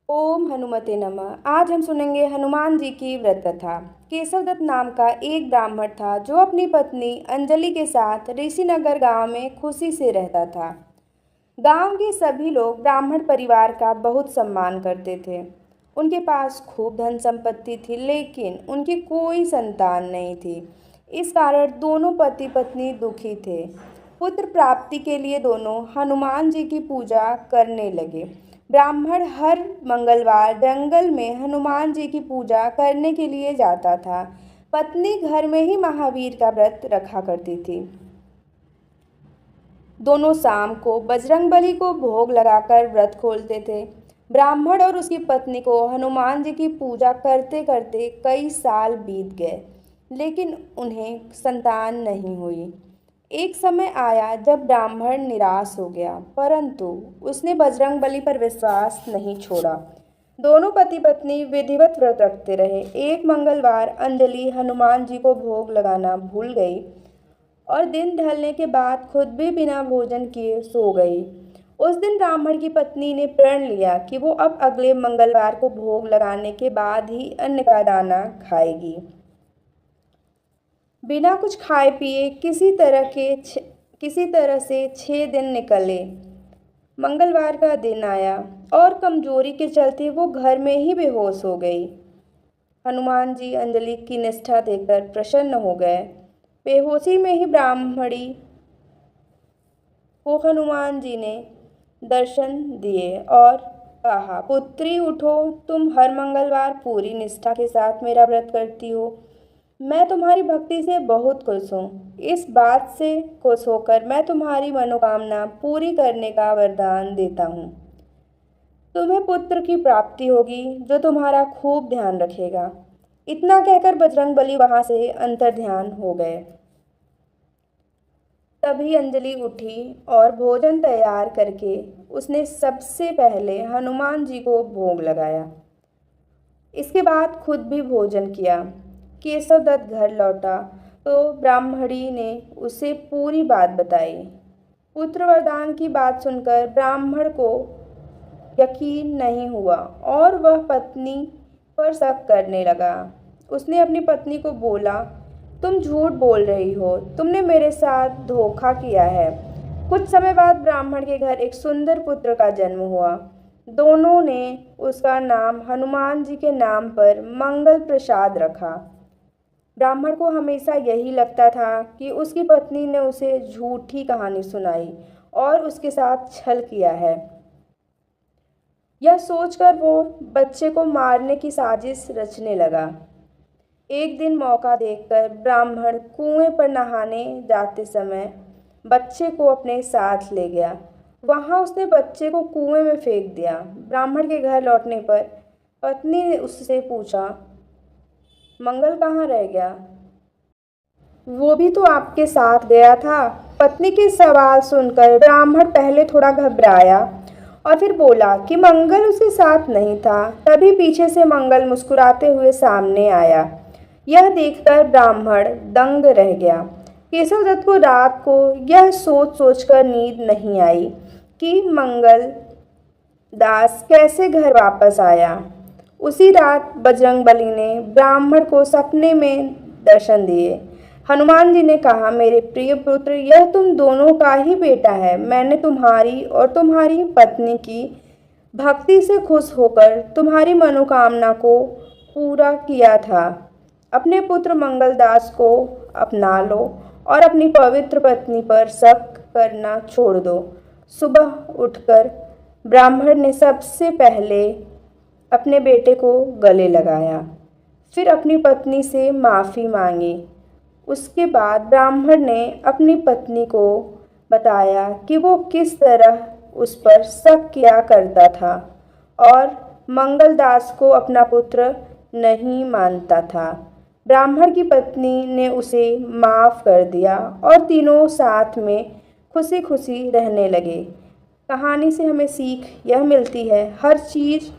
ओम हनुमते नमः। आज हम सुनेंगे हनुमान जी की व्रत कथा। केशवदत्त नाम का एक ब्राह्मण था जो अपनी पत्नी अंजलि के साथ ऋषिनगर गांव में खुशी से रहता था। गांव के सभी लोग ब्राह्मण परिवार का बहुत सम्मान करते थे। उनके पास खूब धन संपत्ति थी, लेकिन उनकी कोई संतान नहीं थी। इस कारण दोनों पति पत्नी दुखी थे। पुत्र प्राप्ति के लिए दोनों हनुमान जी की पूजा करने लगे। ब्राह्मण हर मंगलवार जंगल में हनुमान जी की पूजा करने के लिए जाता था। पत्नी घर में ही महावीर का व्रत रखा करती थी। दोनों शाम को बजरंगबली को भोग लगाकर व्रत खोलते थे। ब्राह्मण और उसकी पत्नी को हनुमान जी की पूजा करते करते कई साल बीत गए, लेकिन उन्हें संतान नहीं हुई। एक समय आया जब ब्राह्मण निराश हो गया, परंतु उसने बजरंगबली पर विश्वास नहीं छोड़ा। दोनों पति पत्नी विधिवत व्रत रखते रहे। एक मंगलवार अंजलि हनुमान जी को भोग लगाना भूल गई और दिन ढलने के बाद खुद भी बिना भोजन किए सो गई। उस दिन ब्राह्मण की पत्नी ने प्रण लिया कि वो अब अगले मंगलवार को भोग लगाने के बाद ही अन्न का दाना खाएगी। बिना कुछ खाए पिए किसी तरह से 6 दिन निकले। मंगलवार का दिन आया और कमजोरी के चलते वो घर में ही बेहोश हो गई। हनुमान जी अंजलि की निष्ठा देखकर प्रसन्न हो गए। बेहोशी में ही ब्राह्मणी को हनुमान जी ने दर्शन दिए और कहा, पुत्री उठो, तुम हर मंगलवार पूरी निष्ठा के साथ मेरा व्रत करती हो। मैं तुम्हारी भक्ति से बहुत खुश हूँ। इस बात से खुश होकर मैं तुम्हारी मनोकामना पूरी करने का वरदान देता हूँ। तुम्हें पुत्र की प्राप्ति होगी जो तुम्हारा खूब ध्यान रखेगा। इतना कहकर बजरंगबली वहां से अंतर्ध्यान हो गए। तभी अंजलि उठी और भोजन तैयार करके उसने सबसे पहले हनुमान जी को भोग लगाया। इसके बाद खुद भी भोजन किया। केशवदत्त घर लौटा तो ब्राह्मणी ने उसे पूरी बात बताई। पुत्र वरदान की बात सुनकर ब्राह्मण को यकीन नहीं हुआ और वह पत्नी पर शक करने लगा। उसने अपनी पत्नी को बोला, तुम झूठ बोल रही हो, तुमने मेरे साथ धोखा किया है। कुछ समय बाद ब्राह्मण के घर एक सुंदर पुत्र का जन्म हुआ। दोनों ने उसका नाम हनुमान जी के नाम पर मंगल प्रसाद रखा। ब्राह्मण को हमेशा यही लगता था कि उसकी पत्नी ने उसे झूठी कहानी सुनाई और उसके साथ छल किया है। यह सोचकर वो बच्चे को मारने की साजिश रचने लगा। एक दिन मौका देखकर ब्राह्मण कुएं पर नहाने जाते समय बच्चे को अपने साथ ले गया। वहां उसने बच्चे को कुएं में फेंक दिया। ब्राह्मण के घर लौटने पर पत्नी ने उससे पूछा, मंगल कहाँ रह गया? वो भी तो आपके साथ गया था। पत्नी के सवाल सुनकर ब्राह्मण पहले थोड़ा घबराया और फिर बोला कि मंगल उसके साथ नहीं था। तभी पीछे से मंगल मुस्कुराते हुए सामने आया। यह देखकर ब्राह्मण दंग रह गया। केशवदत्त को रात को यह सोच सोचकर नींद नहीं आई कि मंगल दास कैसे घर वापस आया। उसी रात बजरंगबली ने ब्राह्मण को सपने में दर्शन दिए। हनुमान जी ने कहा, मेरे प्रिय पुत्र, यह तुम दोनों का ही बेटा है। मैंने तुम्हारी और तुम्हारी पत्नी की भक्ति से खुश होकर तुम्हारी मनोकामना को पूरा किया था। अपने पुत्र मंगलदास को अपना लो और अपनी पवित्र पत्नी पर शक करना छोड़ दो। सुबह उठकर ब्राह्मण ने सबसे पहले अपने बेटे को गले लगाया, फिर अपनी पत्नी से माफ़ी मांगी। उसके बाद ब्राह्मण ने अपनी पत्नी को बताया कि वो किस तरह उस पर शक किया करता था और मंगलदास को अपना पुत्र नहीं मानता था। ब्राह्मण की पत्नी ने उसे माफ़ कर दिया और तीनों साथ में खुशी खुशी रहने लगे। कहानी से हमें सीख यह मिलती है, हर चीज़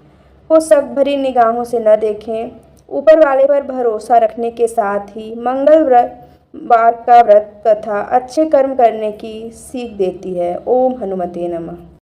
को शक भरी निगाहों से न देखें। ऊपर वाले पर भरोसा रखने के साथ ही मंगलवार का व्रत तथा अच्छे कर्म करने की सीख देती है। ओम हनुमते नमः।